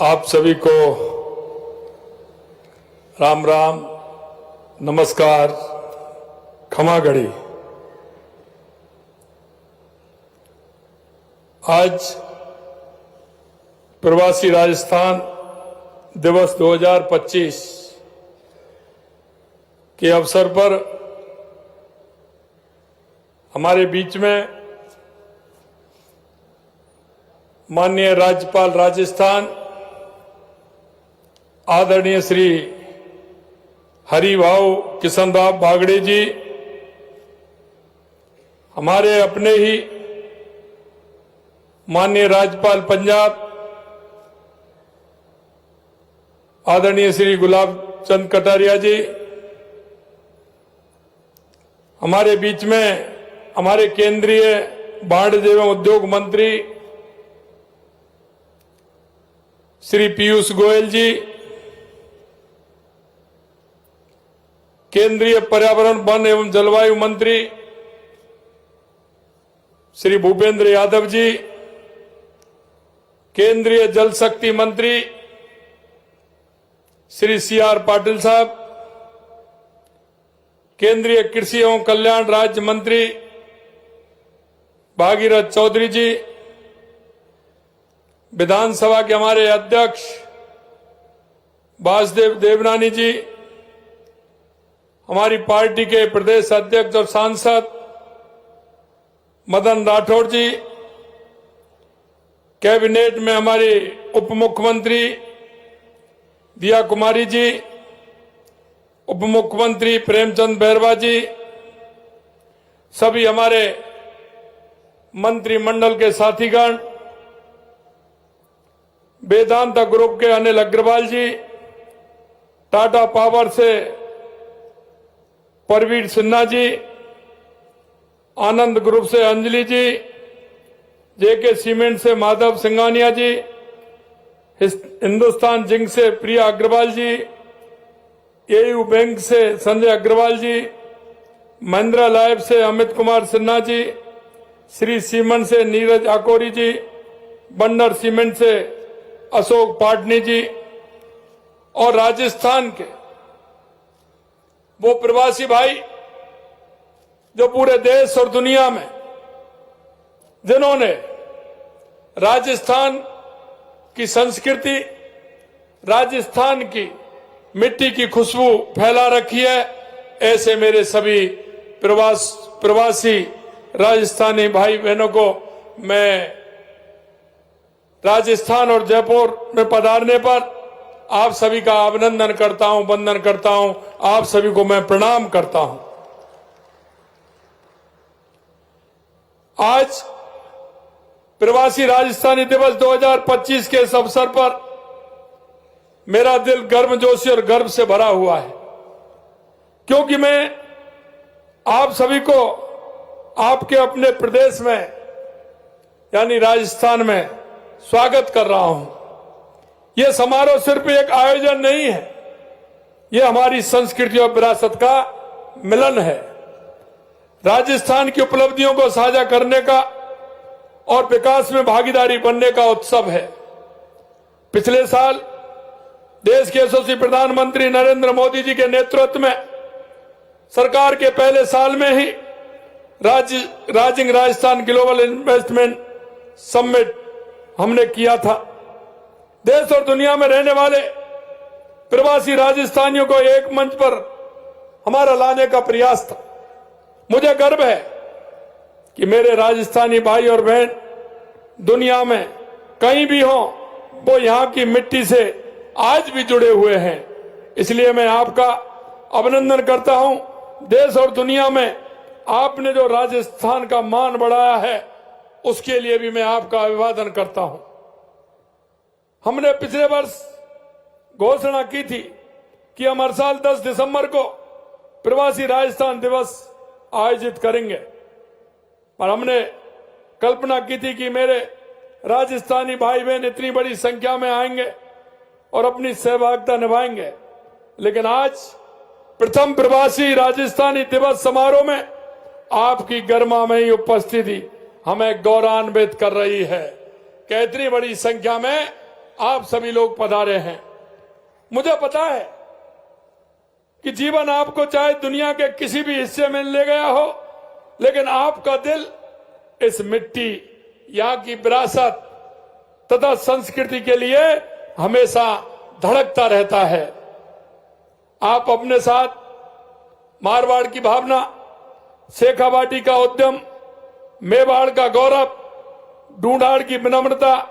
आप सभी को राम राम, नमस्कार, क्षमा घड़ी। आज प्रवासी राजस्थान दिवस 2025 के अवसर पर हमारे बीच में माननीय राज्यपाल राजस्थान आदरणीय श्री हरिभाऊ किशनराव बागड़े जी, हमारे अपने ही माननीय राज्यपाल पंजाब आदरणीय श्री गुलाब चंद कटारिया जी, हमारे बीच में हमारे केंद्रीय वाणिज्य एवं उद्योग मंत्री श्री पीयूष गोयल जी, केंद्रीय पर्यावरण वन एवं जलवायु मंत्री श्री भूपेंद्र यादव जी, केंद्रीय जल शक्ति मंत्री श्री CR पाटिल साहब, केंद्रीय कृषि एवं कल्याण राज्य मंत्री भागीरथ चौधरी जी, विधानसभा के हमारे अध्यक्ष वासुदेव देवनानी जी, हमारी पार्टी के प्रदेश अध्यक्ष और सांसद मदन राठौड़ जी, कैबिनेट में हमारी उप मुख्यमंत्री दिया कुमारी जी, उप मुख्यमंत्री प्रेमचंद बैरवा जी, सभी हमारे मंत्रिमंडल के साथीगण, वेदांता ग्रुप के अनिल अग्रवाल जी, टाटा पावर से परवीर सिन्हा जी, आनंद ग्रुप से अंजलि जी, JK सीमेंट से माधव सिंघानिया जी, हिंदुस्तान जिंक से प्रिया अग्रवाल जी, AU बैंक से संजय अग्रवाल जी, महिंद्रा लाइफ से अमित कुमार सिन्हा जी, श्री सीमेंट से नीरज आकोरी जी, बंडर सीमेंट से अशोक पाटनी जी, और राजस्थान के वो प्रवासी भाई जो पूरे देश और दुनिया में जिन्होंने राजस्थान की संस्कृति, राजस्थान की मिट्टी की खुशबू फैला रखी है, ऐसे मेरे सभी प्रवासी राजस्थानी भाई बहनों को मैं राजस्थान और जयपुर में पधारने पर आप सभी का अभिनंदन करता हूं, वंदन करता हूं, आप सभी को मैं प्रणाम करता हूं। आज प्रवासी राजस्थानी दिवस 2025 के इस अवसर पर मेरा दिल गर्मजोशी और गर्व से भरा हुआ है, क्योंकि मैं आप सभी को आपके अपने प्रदेश में यानी राजस्थान में स्वागत कर रहा हूं। यह समारोह सिर्फ एक आयोजन नहीं है, यह हमारी संस्कृति और विरासत का मिलन है। राजस्थान की उपलब्धियों को साझा करने का और विकास में भागीदारी बनने का उत्सव है। पिछले साल देश के यशस्वी प्रधानमंत्री नरेंद्र मोदी जी के नेतृत्व में सरकार के पहले साल में ही rising Rajasthan global investment summit हमने किया था। देश और दुनिया में रहने वाले प्रवासी राजस्थानियों को एक मंच पर हमारा लाने का प्रयास था। मुझे गर्व है कि मेरे राजस्थानी भाई और बहन दुनिया में कहीं भी हो, वो यहां की मिट्टी से आज भी जुड़े हुए हैं। इसलिए मैं आपका अभिनंदन करता हूं। देश और दुनिया में आपने जो राजस्थान का मान बढ़ाया है, उसके लिए भी मैं आपका अभिवादन करता हूं। हमने पिछले वर्ष घोषणा की थी कि हम हर साल 10 दिसंबर को प्रवासी राजस्थान दिवस आयोजित करेंगे, पर हमने कल्पना की थी कि मेरे राजस्थानी भाई बहन इतनी बड़ी संख्या में आएंगे और अपनी सहभागिता निभाएंगे। लेकिन आज प्रथम प्रवासी राजस्थानी दिवस समारोह में आपकी गर्मामयी उपस्थिति हमें गौरवान्वित कर रही है कि इतनी बड़ी संख्या में आप सभी लोग पधारे हैं। मुझे पता है कि जीवन आपको चाहे दुनिया के किसी भी हिस्से में ले गया हो, लेकिन आपका दिल इस मिट्टी, यहाँ की विरासत तथा संस्कृति के लिए हमेशा धड़कता रहता है। आप अपने साथ मारवाड़ की भावना, शेखावाटी का उद्यम, मेवाड़ का गौरव, ढूंढाड़ की विनम्रता,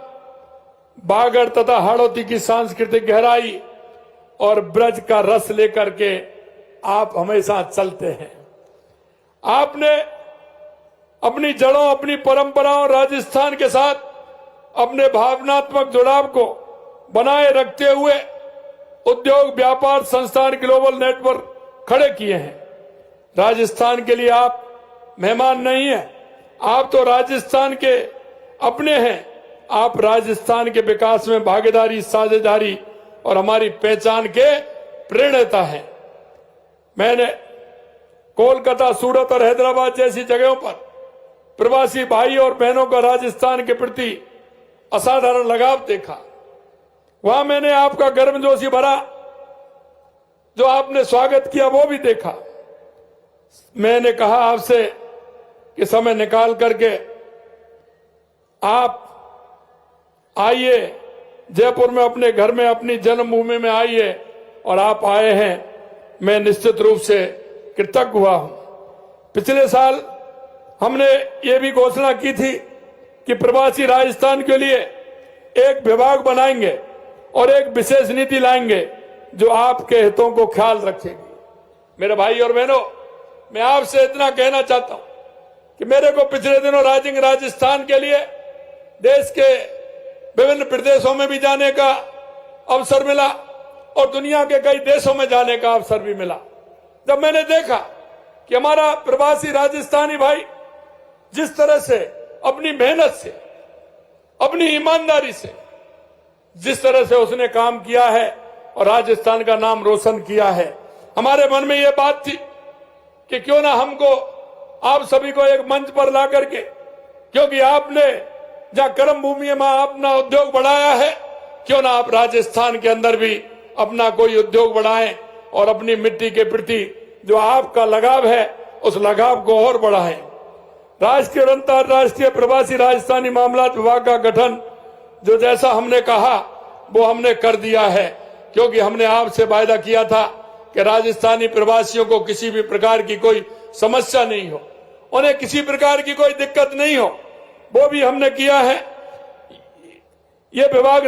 बागड़ तथा हाड़ौती की सांस्कृतिक गहराई और ब्रज का रस लेकर के आप हमेशा चलते हैं। आपने अपनी जड़ों, अपनी परंपराओं, राजस्थान के साथ अपने भावनात्मक जुड़ाव को बनाए रखते हुए उद्योग, व्यापार, संस्थान, ग्लोबल नेटवर्क खड़े किए हैं। राजस्थान के लिए आप मेहमान नहीं हैं, आप तो राजस्थान के अपने हैं। आप राजस्थान के विकास में भागीदारी, साझेदारी और हमारी पहचान के प्रेरणा हैं। मैंने कोलकाता, सूरत और हैदराबाद जैसी जगहों पर प्रवासी भाई और बहनों का राजस्थान के प्रति असाधारण लगाव देखा। वहां मैंने आपका गर्मजोशी भरा जो आपने स्वागत किया वो भी देखा। मैंने कहा आपसे कि समय निकाल करके आप आइए, जयपुर में अपने घर में, अपनी जन्मभूमि में आइए, और आप आए हैं। मैं निश्चित रूप से कृतज्ञ हुआ हूं। पिछले साल हमने ये भी घोषणा की थी कि प्रवासी राजस्थान के लिए एक विभाग बनाएंगे और एक विशेष नीति लाएंगे जो आपके हितों को ख्याल रखेगी। मेरे भाई और बहनों, मैं आपसे इतना कहना चाहता हूं कि मेरे को पिछले दिनों राजस्थान के लिए देश के विभिन्न प्रदेशों में भी जाने का अवसर मिला और दुनिया के कई देशों में जाने का अवसर भी मिला। जब मैंने देखा कि हमारा प्रवासी राजस्थानी भाई जिस तरह से अपनी मेहनत से, अपनी ईमानदारी से, जिस तरह से उसने काम किया है और राजस्थान का नाम रोशन किया है, हमारे मन में यह बात थी कि क्यों ना हमको, आप सभी को एक मंच पर ला करके, क्योंकि आपने जहां कर्म भूमि में अपना उद्योग बढ़ाया है, क्यों ना आप राजस्थान के अंदर भी अपना कोई उद्योग बढ़ाएं और अपनी मिट्टी के प्रति जो आपका लगाव है उस लगाव को और बढ़ाएं। राष्ट्रीय और अंतर्राष्ट्रीय प्रवासी राजस्थानी मामलात विभाग का गठन जो जैसा हमने कहा वो हमने कर दिया है, क्योंकि हमने आपसे वायदा किया था कि राजस्थानी प्रवासियों को किसी भी प्रकार की कोई समस्या नहीं हो, उन्हें किसी प्रकार की कोई दिक्कत नहीं हो, वो भी हमने किया है। ये विभाग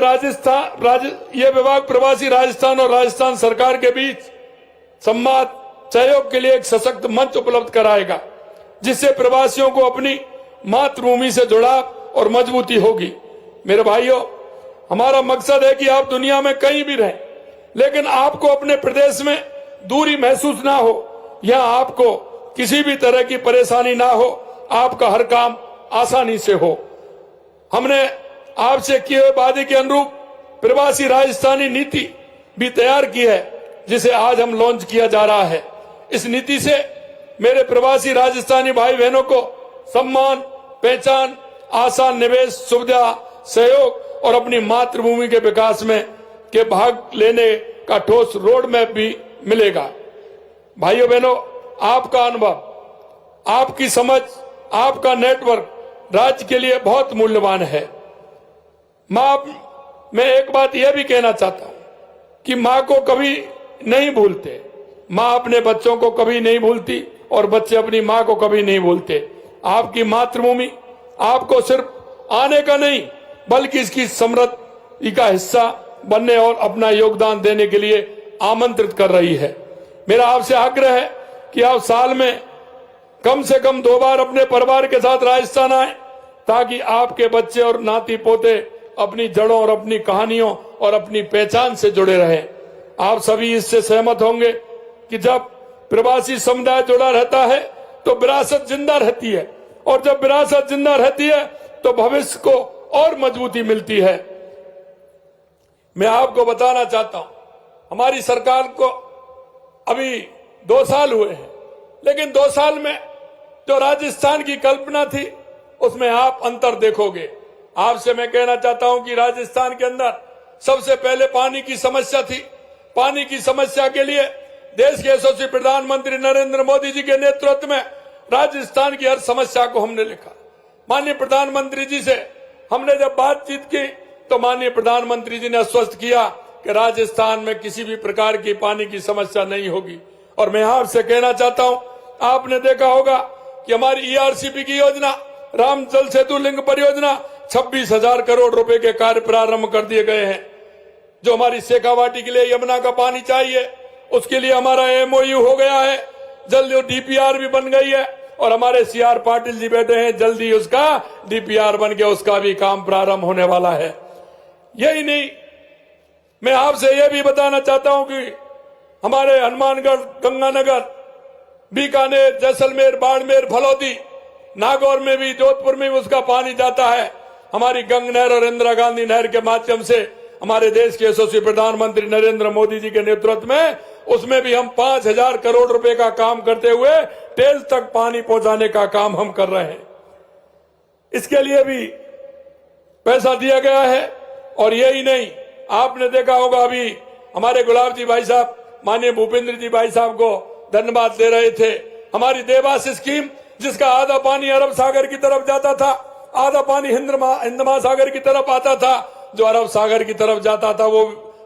प्रवासी राजस्थान और राजस्थान सरकार के बीच संवाद, सहयोग के लिए एक सशक्त मंच उपलब्ध कराएगा, जिससे प्रवासियों को अपनी मातृभूमि से जुड़ाव और मजबूती होगी। मेरे भाइयों, हमारा मकसद है कि आप दुनिया में कहीं भी रहें, लेकिन आपको अपने प्रदेश में दूरी महसूस ना हो, यहाँ आपको किसी भी तरह की परेशानी ना हो, आपका हर काम आसानी से हो। हमने आपसे किए हुए वादे के अनुरूप प्रवासी राजस्थानी नीति भी तैयार की है, जिसे आज हम लॉन्च किया जा रहा है। इस नीति से मेरे प्रवासी राजस्थानी भाई बहनों को सम्मान, पहचान, आसान निवेश, सुविधा, सहयोग और अपनी मातृभूमि के विकास में के भाग लेने का ठोस रोड मैप भी मिलेगा। भाइयों बहनों, आपका अनुभव, आपकी समझ, आपका नेटवर्क राज्य के लिए बहुत मूल्यवान है। मैं एक बात यह भी कहना चाहता हूं कि मां को कभी नहीं भूलते, मां अपने बच्चों को कभी नहीं भूलती और बच्चे अपनी मां को कभी नहीं भूलते। आपकी मातृभूमि आपको सिर्फ आने का नहीं बल्कि इसकी समृद्धि का हिस्सा बनने और अपना योगदान देने के लिए आमंत्रित कर रही है। मेरा आपसे आग्रह है कि आप साल में कम से कम 2 बार अपने परिवार के साथ राजस्थान आए, ताकि आपके बच्चे और नाती पोते अपनी जड़ों और अपनी कहानियों और अपनी पहचान से जुड़े रहें। आप सभी इससे सहमत होंगे कि जब प्रवासी समुदाय जुड़ा रहता है तो विरासत जिंदा रहती है, और जब विरासत जिंदा रहती है तो भविष्य को और मजबूती मिलती है। मैं आपको बताना चाहता हूं, हमारी सरकार को अभी 2 साल हुए हैं, लेकिन 2 साल में जो राजस्थान की कल्पना थी उसमें आप अंतर देखोगे। आपसे मैं कहना चाहता हूं कि राजस्थान के अंदर सबसे पहले पानी की समस्या थी। पानी की समस्या के लिए देश के यशस्वी प्रधानमंत्री नरेंद्र मोदी जी के नेतृत्व में राजस्थान की हर समस्या को हमने लिखा। माननीय प्रधानमंत्री जी से हमने जब बातचीत की तो माननीय प्रधानमंत्री जी ने आश्वस्त किया कि राजस्थान में किसी भी प्रकार की पानी की समस्या नहीं होगी। और मैं आपसे कहना चाहता हूं, आपने देखा होगा कि हमारी ईआरसीपी की योजना, राम जल सेतु लिंक परियोजना, 26,000 करोड़ रुपए के कार्य प्रारंभ कर दिए गए हैं। जो हमारी शेखावाटी के लिए यमुना का पानी चाहिए, उसके लिए हमारा एमओयू हो गया है, जल्दी डीपीआर भी बन गई है और हमारे सीआर पाटिल जी बैठे हैं, जल्दी उसका डीपीआर बन के उसका भी काम प्रारंभ होने वाला है। यही नहीं, मैं आपसे यह भी बताना चाहता हूं कि हमारे हनुमानगढ़, गंगानगर, बीकानेर, जैसलमेर, बाड़मेर, फलौदी, नागौर में भी, जोधपुर में भी उसका पानी जाता है। हमारी गंग नहर और इंदिरा गांधी नहर के माध्यम से हमारे देश के यशस्वी प्रधानमंत्री नरेंद्र मोदी जी के नेतृत्व में उसमें भी हम 5,000 करोड़ रुपए का काम करते हुए टेल तक पानी पहुंचाने का काम हम कर रहे हैं। इसके लिए भी पैसा दिया गया है। और यही नहीं, आपने देखा होगा अभी हमारे गुलाब जी भाई साहब, माननीय भूपेंद्र जी भाई साहब को धन्यवाद दे रहे थे। हमारी देवास स्कीम, जिसका आधा पानी अरब सागर की तरफ जाता था, आधा पानी हिंद महासागर की तरफ आता था, जो अरब सागर की तरफ जाता था वो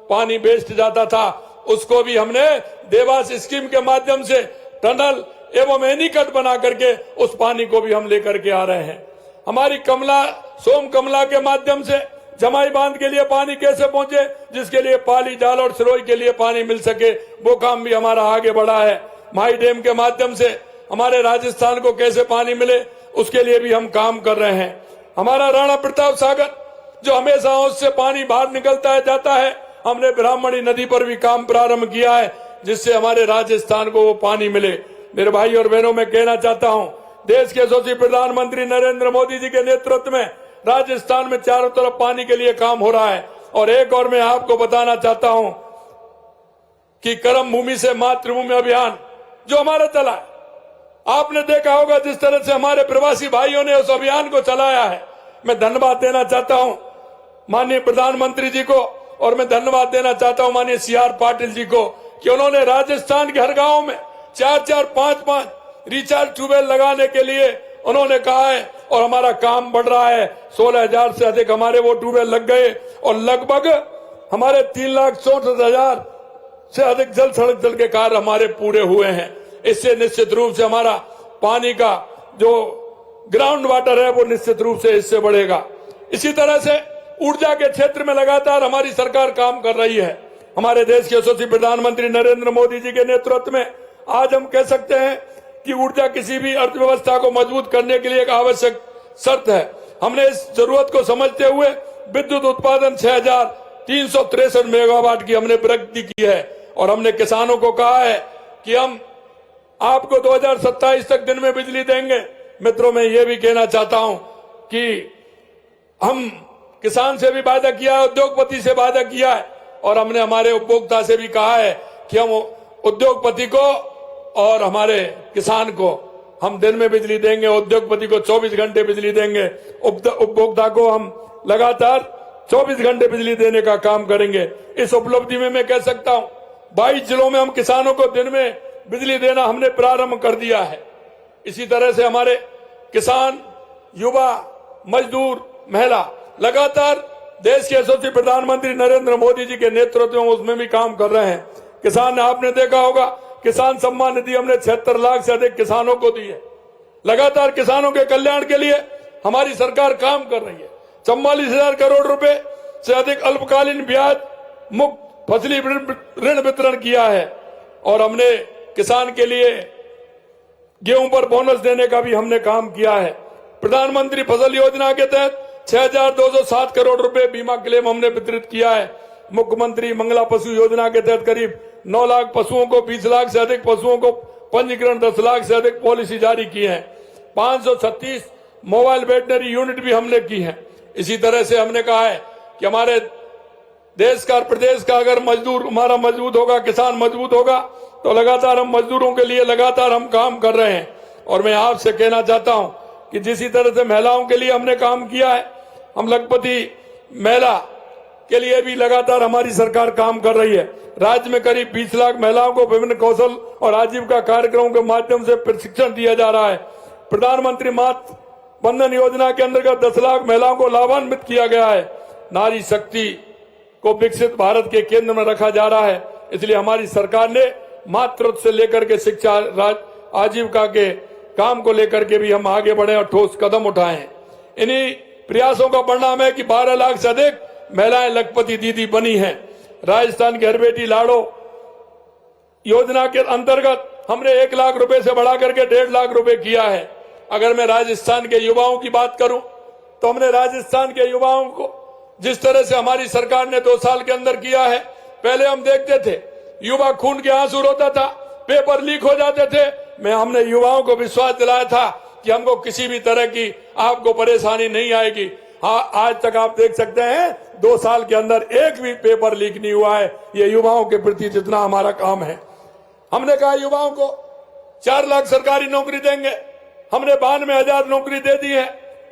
पानी वेस्ट जाता था, उसको भी हमने देवास स्कीम के माध्यम से टनल एवं एनीकट बना करके उस पानी को भी हम लेकर के आ रहे हैं। हमारी कमला, सोम कमला के माध्यम से जमाई बांध के लिए पानी कैसे पहुंचे, जिसके लिए पाली, जाल और सिरोई के लिए पानी मिल सके, वो काम भी हमारा आगे बढ़ा है। माई डैम के माध्यम से हमारे राजस्थान को कैसे पानी मिले, उसके लिए भी हम काम कर रहे हैं। हमारा राणा प्रताप सागर, जो हमेशा उससे पानी बाहर निकलता है, जाता है, हमने ब्राह्मणी नदी पर भी काम प्रारंभ किया है, जिससे हमारे राजस्थान को वो पानी मिले। मेरे भाई और बहनों, मैं कहना चाहता हूं, देश के यशस्वी प्रधानमंत्री नरेंद्र मोदी जी के नेतृत्व में राजस्थान में चारों तरफ पानी के लिए काम हो रहा है। और एक और मैं आपको बताना चाहता हूं कि कर्म भूमि से मातृभूमि अभियान जो हमारा चला है, आपने देखा होगा जिस तरह से हमारे प्रवासी भाइयों ने उस अभियान को चलाया है। मैं धन्यवाद देना चाहता हूं माननीय प्रधानमंत्री जी को, और मैं धन्यवाद देना चाहता हूं माननीय सीआर पाटिल जी को कि उन्होंने राजस्थान के हर गांव में 4-4, 5-5 रिचार्ज ट्यूबवेल लगाने के लिए उन्होंने कहा है। और हमारा काम बढ़ रहा है। 16,000 से अधिक हमारे वो ट्यूबवेल लग गए और लगभग हमारे 3,64,000 से अधिक जल सड़क जल के कार्य हमारे पूरे हुए हैं। इससे निश्चित रूप से हमारा पानी का जो ग्राउंड वाटर है वो निश्चित रूप से इससे बढ़ेगा। इसी तरह से ऊर्जा के क्षेत्र में लगातार हमारी सरकार काम कर रही है। हमारे देश के यशस्वी प्रधानमंत्री नरेंद्र मोदी जी के नेतृत्व में आज हम कह सकते हैं कि ऊर्जा किसी भी अर्थव्यवस्था को मजबूत करने के लिए एक आवश्यक शर्त है। हमने इस जरूरत को समझते हुए विद्युत उत्पादन 6,363 मेगावाट की हमने प्रगति की है। और हमने किसानों को कहा है कि हम आपको 2027 तक दिन में बिजली देंगे। मित्रों, मैं ये भी कहना चाहता हूं कि हम किसान से भी वादा किया है, उद्योगपति से वादा किया है, और हमने हमारे उपभोक्ता से भी कहा है कि हम उद्योगपति को और हमारे किसान को हम दिन में बिजली देंगे, उद्योगपति को 24 घंटे बिजली देंगे, उपभोक्ता को हम लगातार 24 घंटे बिजली देने का काम करेंगे। इस उपलब्धि में मैं कह सकता हूं 22 जिलों में हम किसानों को दिन में बिजली देना हमने प्रारंभ कर दिया है। इसी तरह से हमारे किसान, युवा, मजदूर, महिला लगातार देश के यशस्वी प्रधानमंत्री नरेंद्र मोदी जी के नेतृत्व में उसमें भी काम कर रहे हैं। किसान, आपने देखा होगा किसान सम्मान निधि हमने 76 लाख से अधिक किसानों को दी है। लगातार किसानों के कल्याण के लिए हमारी सरकार काम कर रही है। 44,000 करोड़ रुपए से अधिक अल्पकालीन ब्याज मुक्त फसली ऋण वितरण किया है। और हमने किसान के लिए गेहूं पर बोनस देने का भी हमने काम किया है। प्रधानमंत्री फसल योजना के तहत 6,207 करोड़ रुपए बीमा क्लेम हमने वितरित किया है। मुख्यमंत्री मंगला पशु योजना के तहत करीब 9 लाख पशुओं को, 20 लाख से अधिक पशुओं को पंजीकरण, 10 लाख से अधिक पॉलिसी जारी की है। 536 मोबाइल वेटनरी यूनिट भी हमने की है। इसी तरह से हमने कहा है कि हमारे देश का, प्रदेश का अगर मजदूर हमारा मजबूत होगा, किसान मजबूत होगा, तो लगातार हम मजदूरों के लिए लगातार हम काम कर रहे हैं। और मैं आपसे कहना चाहता हूं कि जिस तरह से महिलाओं के लिए हमने काम किया है, हम लखपति महिला के लिए भी लगातार हमारी सरकार काम कर रही है। राज्य में करीब 20 लाख महिलाओं को विभिन्न कौशल और आजीविका कार्यक्रमों के माध्यम से प्रशिक्षण दिया जा रहा है। प्रधानमंत्री मातृ वंदन योजना के अंतर्गत 10 लाख महिलाओं को लाभान्वित किया गया है। नारी शक्ति को विकसित भारत के केंद्र में रखा जा रहा है, इसलिए हमारी सरकार ने मातृत्व से लेकर के शिक्षा आजीविका के काम को लेकर के भी हम आगे बढ़े और ठोस कदम उठाए हैं। इन्हीं प्रयासों का परिणाम है कि 12 लाख से अधिक महिलाएं लखपति दीदी बनी हैं। राजस्थान की हर बेटी लाड़ो योजना के अंतर्गत हमने 1 लाख रुपए से बढ़ा करके 1.5 लाख रुपए किया है। अगर मैं राजस्थान के युवाओं की बात करूं तो हमने राजस्थान के युवाओं को जिस तरह से हमारी सरकार ने 2 साल के अंदर किया है, पहले हम देखते थे युवा खून के आंसू रोता था, पेपर लीक हो जाते थे। हमने युवाओं को विश्वास दिलाया था कि हमको किसी भी तरह की आपको परेशानी नहीं आएगी। हाँ, आज तक आप देख सकते हैं 2 साल के अंदर एक भी पेपर लीक नहीं हुआ है। ये युवाओं के प्रति जितना हमारा काम है। हमने कहा युवाओं को 4 लाख सरकारी नौकरी देंगे, हमने 92,000 नौकरी दे दी है।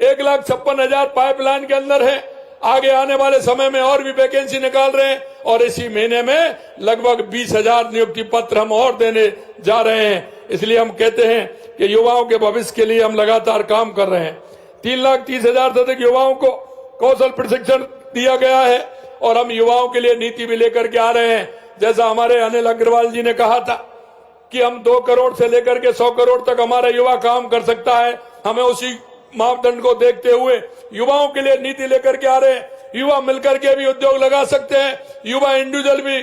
1,56,000 पाइपलाइन के अंदर है। आगे आने वाले समय में और भी वैकेंसी निकाल रहे हैं और इसी महीने में लगभग 20,000 नियुक्ति पत्र हम और देने जा रहे हैं। इसलिए हम कहते हैं कि युवाओं के भविष्य के लिए हम लगातार काम कर रहे हैं। 3,30,000 से अधिक युवाओं को कौशल प्रशिक्षण दिया गया है और हम युवाओं के लिए नीति भी लेकर के आ रहे हैं। जैसा हमारे अनिल अग्रवाल जी ने कहा था कि हम 2 करोड़ से लेकर के 100 करोड़ तक हमारा युवा काम कर सकता है। हमें उसी मापदंड को देखते हुए युवाओं के लिए नीति लेकर के आ रहे हैं। युवा मिलकर के भी उद्योग लगा सकते हैं, युवा इंडिविजुअल भी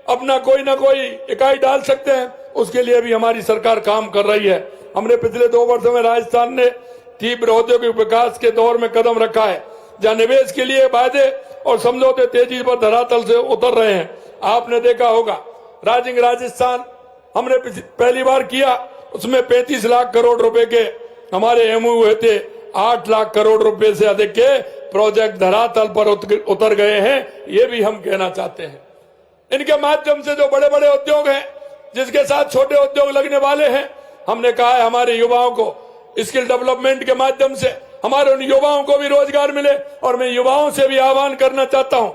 अपना कोई ना कोई इकाई डाल सकते हैं, उसके लिए भी हमारी सरकार काम कर रही है। हमने पिछले 2 वर्षों में राजस्थान ने तीव्र औद्योगिक विकास के दौर में कदम रखा है, जहां निवेश के लिए वायदे और समझौते तेजी पर धरातल से उतर रहे हैं। आपने देखा होगा राजिंग राजस्थान हमने पहली बार किया, उसमें 35 लाख करोड़ रुपए के हमारे एमओयू हुए थे। 8 लाख करोड़ रुपए से अधिक के प्रोजेक्ट धरातल पर उतर गए हैं। ये भी हम कहना चाहते हैं। इनके माध्यम से जो बड़े बड़े उद्योग हैं, जिसके साथ छोटे उद्योग लगने वाले हैं, हमने कहा है हमारे युवाओं को स्किल डेवलपमेंट के माध्यम से हमारे उन युवाओं को भी रोजगार मिले। और मैं युवाओं से भी आह्वान करना चाहता हूं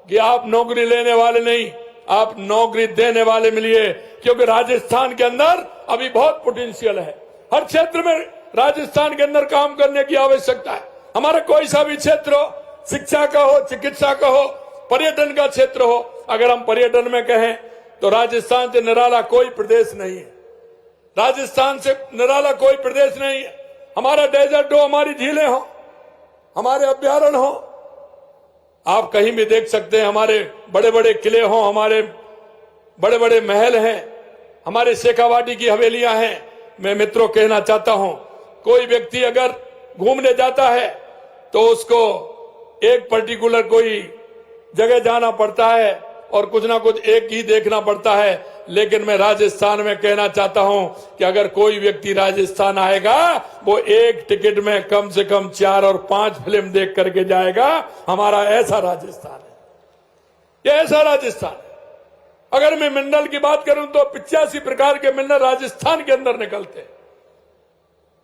कि आप नौकरी लेने वाले नहीं, आप नौकरी देने वाले मिलिए, क्योंकि राजस्थान के अंदर अभी बहुत पोटेंशियल है। हर क्षेत्र में राजस्थान के अंदर काम करने की आवश्यकता है। हमारा कोई सा भी क्षेत्र हो, शिक्षा का हो, चिकित्सा का हो, पर्यटन का क्षेत्र हो, अगर हम पर्यटन में कहें तो राजस्थान से निराला कोई प्रदेश नहीं है। राजस्थान से निराला कोई प्रदेश नहीं है। हमारा डेजर्ट हो, हमारी झीलें हो, हमारे अभ्यारण्य हो, आप कहीं भी देख सकते हैं। हमारे बड़े बड़े किले हो, हमारे बड़े बड़े महल हैं, हमारे शेखावाटी की हवेलियां हैं। मैं मित्रों कहना चाहता हूं, कोई व्यक्ति अगर घूमने जाता है तो उसको एक पर्टिकुलर कोई जगह जाना पड़ता है और कुछ ना कुछ एक ही देखना पड़ता है। लेकिन मैं राजस्थान में कहना चाहता हूं कि अगर कोई व्यक्ति राजस्थान आएगा, वो एक टिकट में कम से कम 4 और 5 फिल्म देख करके जाएगा। हमारा ऐसा राजस्थान है, ये ऐसा राजस्थान है। अगर मैं मिनरल की बात करूं तो 85 प्रकार के मिनरल राजस्थान के अंदर निकलते हैं।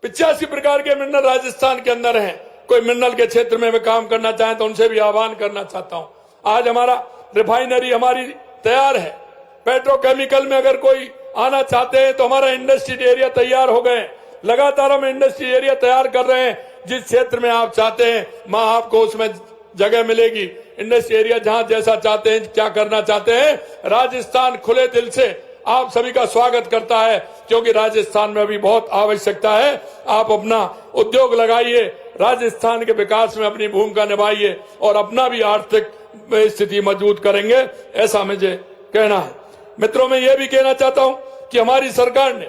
85 प्रकार के मिनरल राजस्थान के अंदर हैं। कोई मिनरल के क्षेत्र में भी काम करना चाहे तो उनसे भी आह्वान करना चाहता हूं। आज हमारा रिफाइनरी हमारी तैयार है। पेट्रोकेमिकल में अगर कोई आना चाहते हैं तो हमारा इंडस्ट्रियल एरिया तैयार हो गए। लगातार हम इंडस्ट्रियल एरिया तैयार कर रहे हैं। जिस क्षेत्र में आप चाहते हैं मां आपको उसमें जगह मिलेगी। इंडस्ट्रियल एरिया जहां जैसा चाहते हैं, क्या करना चाहते हैं, राजस्थान खुले दिल से आप सभी का स्वागत करता है, क्योंकि राजस्थान में अभी बहुत आवश्यकता है। आप अपना उद्योग लगाइए, राजस्थान के विकास में अपनी भूमिका निभाइए और अपना भी आर्थिक स्थिति मजबूत करेंगे, ऐसा मुझे कहना है। मित्रों, मैं ये भी कहना चाहता हूं कि हमारी सरकार ने,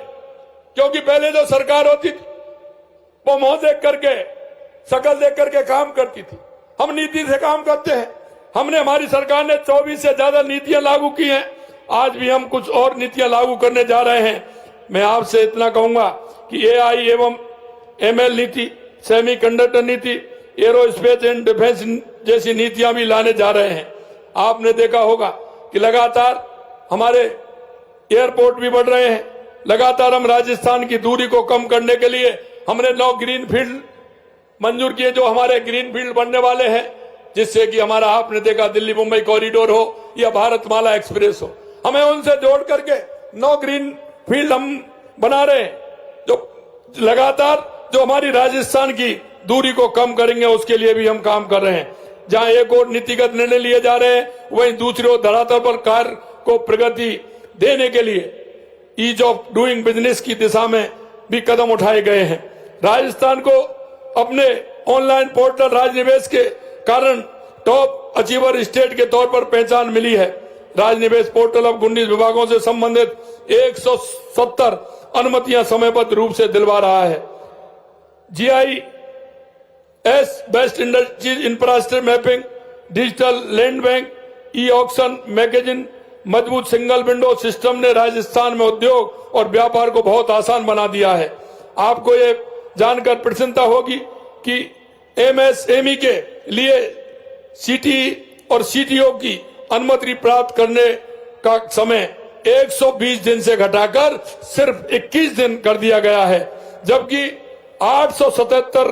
क्योंकि पहले जो सरकार होती थी वो मुंह देख करके, शकल देख करके काम करती थी, हम नीति से काम करते हैं। हमने, हमारी सरकार ने 24 से ज्यादा नीतियां लागू की हैं। आज भी हम कुछ और नीतियां लागू करने जा रहे हैं। मैं आपसे इतना कहूंगा कि एआई एवं एमएल नीति, सेमीकंडक्टर नीति, एरोस्पेस एंड डिफेंस जैसी नीतियां भी लाने जा रहे हैं। आपने देखा होगा कि लगातार हमारे एयरपोर्ट भी बढ़ रहे हैं। लगातार हम राजस्थान की दूरी को कम करने के लिए हमने 9 ग्रीन फील्ड मंजूर किए, जो हमारे ग्रीन फील्ड बनने वाले हैं। जिससे कि हमारा, आपने देखा, दिल्ली मुंबई कॉरिडोर हो या भारतमाला एक्सप्रेस हो, हमें उनसे जोड़ करके 9 ग्रीन फील्ड हम बना रहे हैं, जो लगातार जो हमारी राजस्थान की दूरी को कम करेंगे, उसके लिए भी हम काम कर रहे हैं। जहां एक और नीतिगत निर्णय लिए जा रहे हैं, वहीं दूसरी ओर धरातल पर कार्य को प्रगति देने के लिए ईज ऑफ डूइंग बिजनेस की दिशा में भी कदम उठाए गए हैं। राजस्थान को अपने ऑनलाइन पोर्टल राजनिवेश के कारण टॉप अचीवर स्टेट के तौर पर पहचान मिली है। राजनिवेश पोर्टल अब 19 विभागों से संबंधित 170 अनुमतियां समयबद्ध रूप से दिलवा रहा है। GIS best industries infrastructure mapping, digital land bank, e auction magazine, मजबूत सिंगल विंडो सिस्टम ने राजस्थान में उद्योग और व्यापार को बहुत आसान बना दिया है। आपको ये जानकर प्रसन्नता होगी कि MSME के लिए CT और CTO की अनुमति प्राप्त करने का समय 120 दिन से घटाकर सिर्फ 21 दिन कर दिया गया है, जबकि 877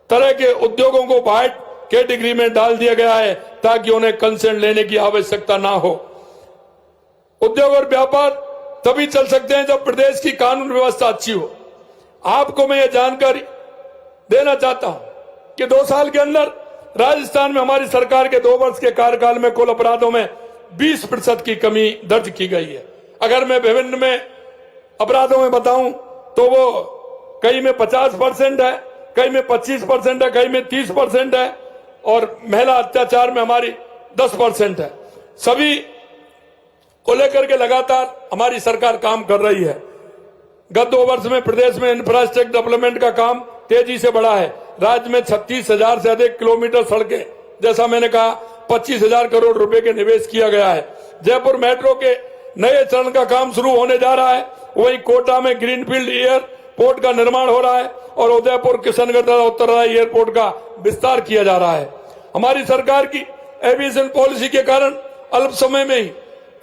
तरह के उद्योगों को वाइट कैटेगरी में डाल दिया गया है ताकि उन्हें कंसेंट लेने की आवश्यकता ना हो। उद्योग और व्यापार तभी चल सकते हैं जब प्रदेश की कानून व्यवस्था अच्छी हो। आपको मैं ये जानकारी देना चाहता हूं कि 2 साल के अंदर राजस्थान में हमारी सरकार के 2 वर्ष के कार्यकाल में कुल अपराधों में 20% की कमी दर्ज की गई है। अगर मैं विभिन्न में अपराधों में बताऊं तो वो कई में 50% है, कई में 25% है, कई में 30% है, और महिला अत्याचार में हमारी 10% है। सभी को लेकर के लगातार हमारी सरकार काम कर रही है। गत 2 वर्ष में प्रदेश में इंफ्रास्ट्रक्चर डेवलपमेंट का काम तेजी से बढ़ा है। राज्य में 36,000 से अधिक किलोमीटर सड़कें, जैसा मैंने कहा, 25,000 करोड़ रुपए के निवेश किया गया है। जयपुर मेट्रो के नए चरण का काम शुरू होने जा रहा है। वहीं कोटा में ग्रीनफील्ड एयरपोर्ट का निर्माण हो रहा है और उदयपुर किशनगढ़ तथा उत्तरराय एयरपोर्ट का विस्तार किया जा रहा है। हमारी सरकार की एविएशन पॉलिसी के कारण अल्प समय में ही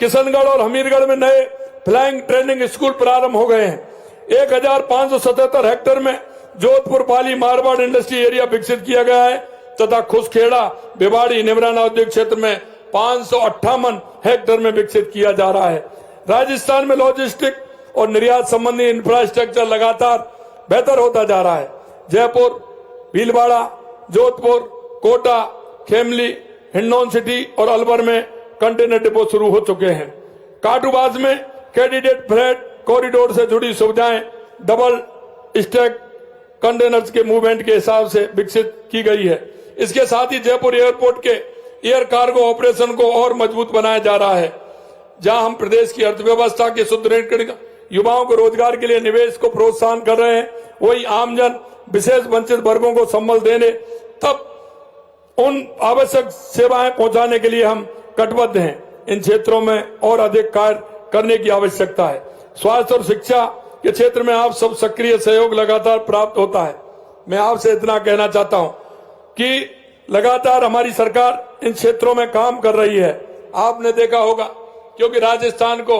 किशनगढ़ और हमीरगढ़ में नए फ्लाइंग ट्रेनिंग स्कूल प्रारंभ हो गए हैं। 1577 हेक्टेयर में जोधपुर पाली मारवाड़ इंडस्ट्री एरिया विकसित किया गया है तथा खुसखेड़ा भिवाड़ी निमराना औद्योगिक क्षेत्र में 558 हेक्टेयर में विकसित किया जा रहा है। राजस्थान में लॉजिस्टिक और निर्यात संबंधी इंफ्रास्ट्रक्चर लगातार बेहतर होता जा रहा है। जयपुर, भीलवाड़ा, जोधपुर, कोटा, खेमली, हिंडौन सिटी और अलवर में कंटेनर डिपो शुरू हो चुके हैं। काटूबाज में कैंडिडेट फ्रेट कॉरिडोर से जुड़ी सुविधाएं डबल स्टैक कंटेनर्स के मूवमेंट के हिसाब से विकसित की गई है। इसके साथ ही जयपुर एयरपोर्ट के एयर कार्गो ऑपरेशन को और मजबूत बनाया जा रहा है, जहां हम प्रदेश की अर्थव्यवस्था के सुदृढ़ीकरण, युवाओं को रोजगार के लिए निवेश को प्रोत्साहन कर रहे हैं। वही आमजन, विशेष वंचित वर्गों को संबल देने तब उन आवश्यक सेवाएं पहुंचाने के लिए हम कटिबद्ध हैं। इन क्षेत्रों में और अधिक कार्य करने की आवश्यकता है। स्वास्थ्य और शिक्षा के क्षेत्र में आप सब सक्रिय सहयोग लगातार प्राप्त होता है। मैं आपसे इतना कहना चाहता हूं कि लगातार हमारी सरकार इन क्षेत्रों में काम कर रही है। आपने देखा होगा, क्योंकि राजस्थान को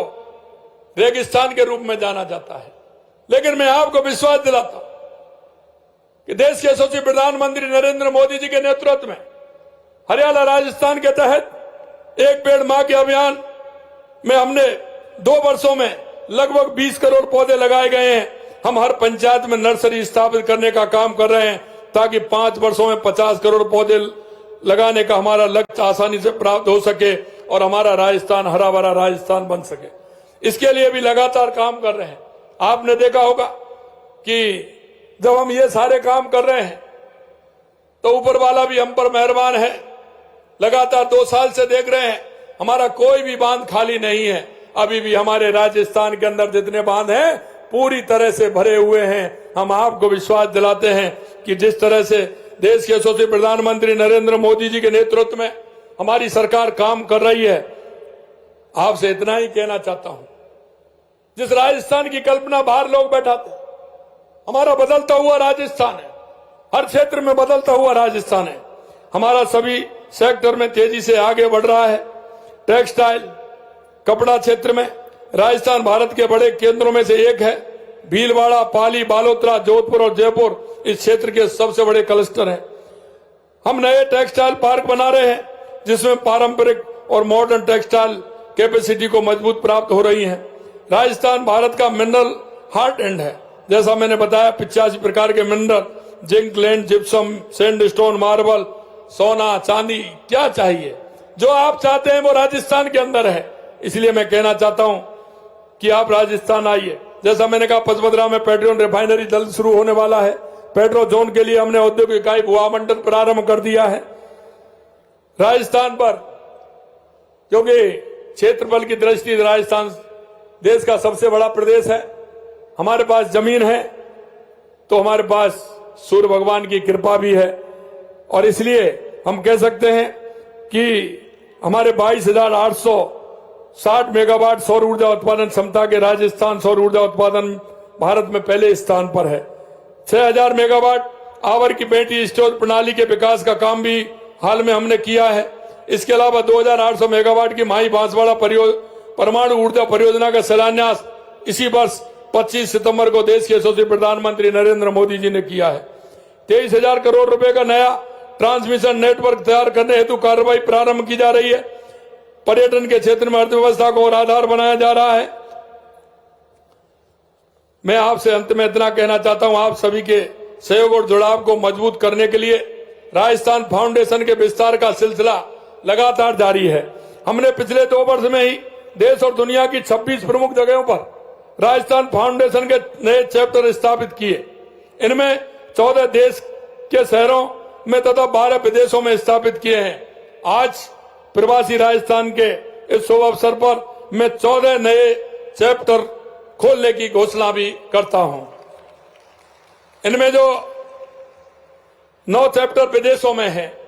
रेगिस्तान के रूप में जाना जाता है, लेकिन मैं आपको विश्वास दिलाता हूं कि देश के यशस्वी प्रधानमंत्री नरेंद्र मोदी जी के नेतृत्व में हरियाणा राजस्थान के तहत एक पेड़ मां के अभियान में हमने 2 वर्षों में लगभग 20 करोड़ पौधे लगाए गए हैं। हम हर पंचायत में नर्सरी स्थापित करने का काम कर रहे हैं ताकि 5 वर्षों में 50 करोड़ पौधे लगाने का हमारा लक्ष्य आसानी से प्राप्त हो सके और हमारा राजस्थान हरा भरा राजस्थान बन सके। इसके लिए भी लगातार काम कर रहे हैं। आपने देखा होगा कि जब हम ये सारे काम कर रहे हैं तो ऊपर वाला भी हम पर मेहरबान है। लगातार 2 साल से देख रहे हैं, हमारा कोई भी बांध खाली नहीं है। अभी भी हमारे राजस्थान के अंदर जितने बांध हैं पूरी तरह से भरे हुए हैं। हम आपको विश्वास दिलाते हैं कि जिस तरह से देश के यशस्वी प्रधानमंत्री नरेंद्र मोदी जी के नेतृत्व में हमारी सरकार काम कर रही है, आपसे इतना ही कहना चाहता हूं। जिस राजस्थान की कल्पना बाहर लोग बैठाते, हमारा बदलता हुआ राजस्थान है। हर क्षेत्र में बदलता हुआ राजस्थान है। हमारा सभी सेक्टर में तेजी से आगे बढ़ रहा है। टेक्सटाइल, कपड़ा क्षेत्र में राजस्थान भारत के बड़े केंद्रों में से एक है। भीलवाड़ा, पाली, बालोतरा, जोधपुर और जयपुर इस क्षेत्र के सबसे बड़े क्लस्टर हैं। हम नए टेक्सटाइल पार्क बना रहे हैं जिसमें पारंपरिक और मॉडर्न टेक्सटाइल कैपेसिटी को मजबूत प्राप्त हो रही है। राजस्थान भारत का मिनरल हार्ट एंड है। जैसा मैंने बताया 85 प्रकार के mineral, zinc, lead, gypsum, sandstone, marble, सोना, चांदी, क्या चाहिए जो आप चाहते हैं वो राजस्थान के अंदर है। इसलिए मैं कहना चाहता हूं कि आप राजस्थान आइए। जैसा मैंने कहा पचमदरा में पेट्रोल रिफाइनरी जल्द शुरू होने वाला है। पेट्रो जोन के लिए हमने औद्योगिक इकाई भुआ मंडल प्रारंभ कर दिया है। राजस्थान पर, क्योंकि क्षेत्रफल की दृष्टि से राजस्थान देश का सबसे बड़ा प्रदेश है, हमारे पास जमीन है तो हमारे पास सूर्य भगवान की कृपा भी है और इसलिए हम कह सकते हैं कि हमारे 22,860 मेगावाट सौर ऊर्जा उत्पादन क्षमता के राजस्थान सौर ऊर्जा उत्पादन भारत में पहले स्थान पर है। 6,000 मेगावाट आवर की बैटरी स्टोरेज प्रणाली के विकास का काम भी हाल में हमने किया है। इसके अलावा 2,800 मेगावाट की माही बांसवाड़ा परमाणु ऊर्जा परियोजना का शिलान्यास इसी वर्ष 25 सितंबर को देश के यशस्वी प्रधानमंत्री नरेंद्र मोदी जी ने किया है। 23,000 करोड़ रुपए का नया ट्रांसमिशन नेटवर्क तैयार करने हेतु कार्रवाई प्रारंभ की जा रही है। पर्यटन के क्षेत्र में अर्थव्यवस्था को और आधार बनाया जा रहा है। मैं आपसे अंत में इतना कहना चाहता हूं, आप सभी के सहयोग और जुड़ाव को मजबूत करने के लिए राजस्थान फाउंडेशन के विस्तार का सिलसिला लगातार जारी है। हमने पिछले 2 वर्ष में ही देश और दुनिया की 26 प्रमुख जगहों पर राजस्थान फाउंडेशन के नए चैप्टर स्थापित किए। इनमें 14 देश के शहरों में तथा 12 विदेशों में स्थापित किए हैं। आज प्रवासी राजस्थान के इस शुभ अवसर पर मैं 14 नए चैप्टर खोलने की घोषणा भी करता हूं। इनमें जो 9 चैप्टर विदेशों में है,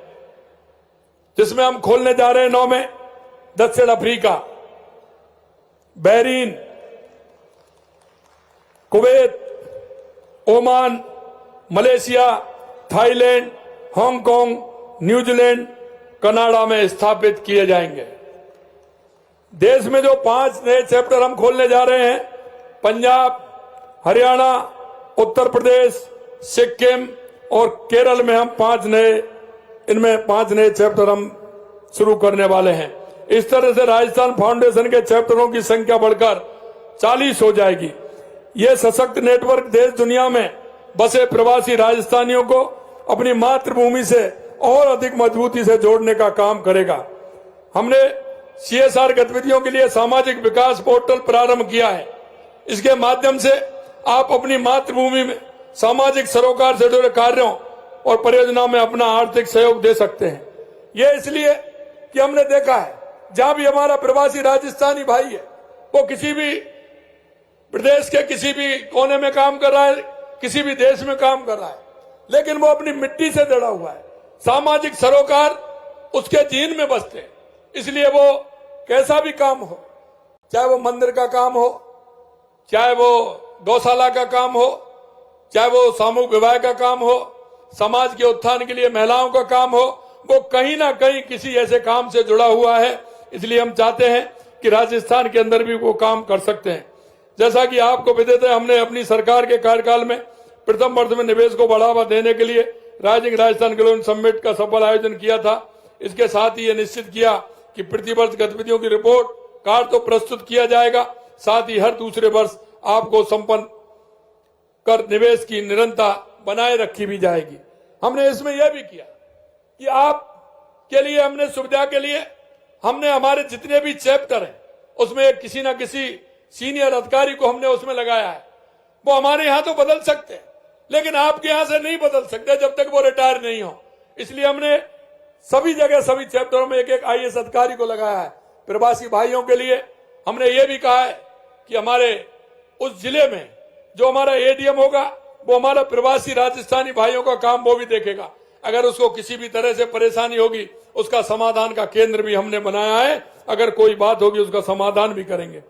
जिसमें हम खोलने जा रहे हैं 9 में दक्षिण Africa, Bahrain, Kuwait, Oman, Malaysia, Thailand, Hong Kong, New Zealand, Canada में स्थापित किए जाएंगे। देश में जो 5 नए चैप्टर हम खोलने जा रहे हैं, पंजाब, हरियाणा, उत्तर प्रदेश, सिक्किम और केरल में हम 5 नए चैप्टर हम शुरू करने वाले हैं। इस तरह से राजस्थान फाउंडेशन के चैप्टरों की संख्या बढ़कर 40 हो जाएगी। यह सशक्त नेटवर्क देश दुनिया में बसे प्रवासी राजस्थानियों को अपनी मातृभूमि से और अधिक मजबूती से जोड़ने का काम करेगा। हमने CSR गतिविधियों के लिए सामाजिक विकास पोर्टल प्रारंभ किया है। इसके माध्यम से आप अपनी मातृभूमि में सामाजिक सरोकार से जुड़े कार्यों और परियोजनाओं में अपना आर्थिक सहयोग दे सकते हैं। यह इसलिए कि हमने देखा है जहां भी हमारा प्रवासी राजस्थानी भाई है, वो किसी भी प्रदेश के किसी भी कोने में काम कर रहा है, किसी भी देश में काम कर रहा है, लेकिन वो अपनी मिट्टी से जुड़ा हुआ है। सामाजिक सरोकार उसके जीन में बसते हैं। इसलिए वो कैसा भी काम हो, चाहे वो मंदिर का काम हो, चाहे वो गौशाला का काम हो, चाहे वो सामूहिक विवाह का काम हो, समाज के उत्थान के लिए महिलाओं का काम हो, वो कहीं ना कहीं किसी ऐसे काम से जुड़ा हुआ है। इसलिए हम चाहते हैं कि राजस्थान के अंदर भी वो काम कर सकते हैं। जैसा कि आपको विदित है, हमने अपनी सरकार के कार्यकाल में प्रथम वर्ष में निवेश को बढ़ावा देने के लिए राइजिंग राजस्थान ग्लोबल समिट का सफल आयोजन किया था। इसके साथ ही यह निश्चित किया कि प्रतिवर्ष गतिविधियों की रिपोर्ट कार्ड तो प्रस्तुत किया जाएगा, साथ ही हर दूसरे वर्ष आपको संपन्न कर निवेश की निरंतरता बनाए रखी भी जाएगी। हमने इसमें यह भी किया कि आप के लिए हमने सुविधा के लिए हमने हमारे जितने भी चैप्टर हैं उसमें किसी न किसी सीनियर अधिकारी को हमने उसमें लगाया है। वो हमारे यहां तो बदल सकते हैं, लेकिन आपके यहां से नहीं बदल सकते जब तक वो रिटायर नहीं हो। इसलिए हमने सभी जगह सभी चैप्टरों में एक IAS अधिकारी को लगाया है। प्रवासी भाइयों के लिए हमने ये भी कहा है कि हमारे उस जिले में जो हमारा ADM होगा वो हमारा प्रवासी राजस्थानी भाइयों का काम वो भी देखेगा। अगर उसको किसी भी तरह से परेशानी होगी, उसका समाधान का केंद्र भी हमने बनाया है। अगर कोई बात होगी उसका समाधान भी करेंगे।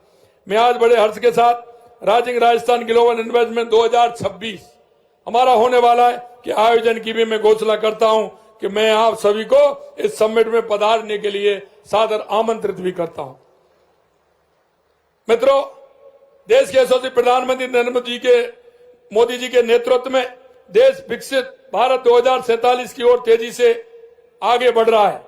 मैं आज बड़े हर्ष के साथ राइजिंग राजस्थान ग्लोबल इन्वेस्टमेंट 2026 हमारा होने वाला है कि आयोजन की भी मैं घोषणा करता हूं कि मैं आप सभी को इस समिट में पधारने के लिए सादर आमंत्रित भी करता हूं। मित्रों, देश के यशस्वी प्रधानमंत्री नरेंद्र मोदी जी के नेतृत्व में देश विकसित भारत 2047 की ओर तेजी से आगे बढ़ रहा है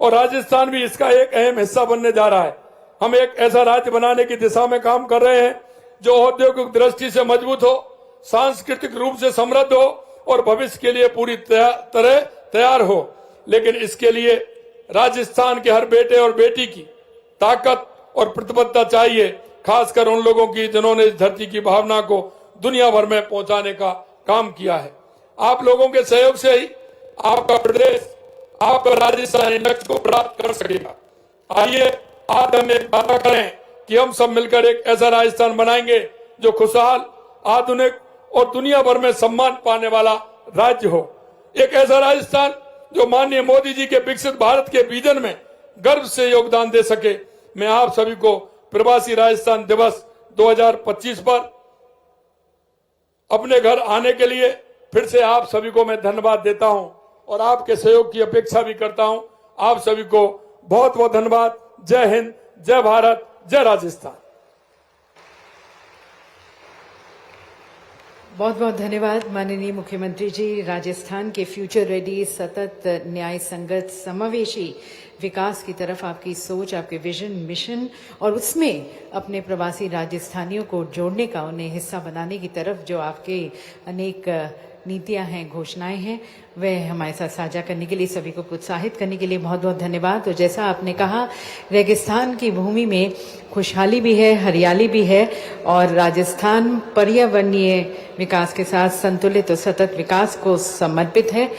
और राजस्थान भी इसका एक अहम हिस्सा बनने जा रहा है। हम एक ऐसा राज्य बनाने की दिशा में काम कर रहे हैं जो औद्योगिक दृष्टि से मजबूत हो, सांस्कृतिक रूप से समृद्ध हो और भविष्य के लिए पूरी तरह तैयार हो। लेकिन इसके लिए राजस्थान के हर बेटे और बेटी की ताकत और प्रतिबद्धता चाहिए, खासकर उन लोगों की जिन्होंने इस धरती की भावना को दुनिया भर में पहुंचाने का काम किया है। आप लोगों के सहयोग से ही आपका प्रदेश, आपका राजस्थान इन लक्ष्य को प्राप्त कर सकेगा। आइए आज हम एक वादा करें कि हम सब मिलकर एक ऐसा राजस्थान बनाएंगे जो खुशहाल, आधुनिक और दुनिया भर में सम्मान पाने वाला राज्य हो। एक ऐसा राजस्थान जो माननीय मोदी जी के विकसित भारत के विजन में गर्व से योगदान दे सके। मैं आप सभी को प्रवासी राजस्थान दिवस 2025 पर अपने घर आने के लिए फिर से आप सभी को मैं धन्यवाद देता हूं और आपके सहयोग की अपेक्षा भी करता हूं। आप सभी को बहुत बहुत धन्यवाद। जय हिंद, जय भारत, जय राजस्थान। बहुत बहुत धन्यवाद माननीय मुख्यमंत्री जी। राजस्थान के फ्यूचर रेडी, सतत, न्याय संगत, समावेशी विकास की तरफ आपकी सोच, आपके विजन, मिशन और उसमें अपने प्रवासी राजस्थानियों को जोड़ने का, उन्हें हिस्सा बनाने की तरफ जो आपके अनेक नीतियां हैं, घोषणाएं हैं, वह हमारे साथ साझा करने के लिए, सभी को प्रोत्साहित करने के लिए बहुत बहुत धन्यवाद। तो जैसा आपने कहा, रेगिस्तान की भूमि में खुशहाली भी है, हरियाली भी है और राजस्थान पर्यावरणीय विकास के साथ संतुलित और सतत विकास को समर्पित है।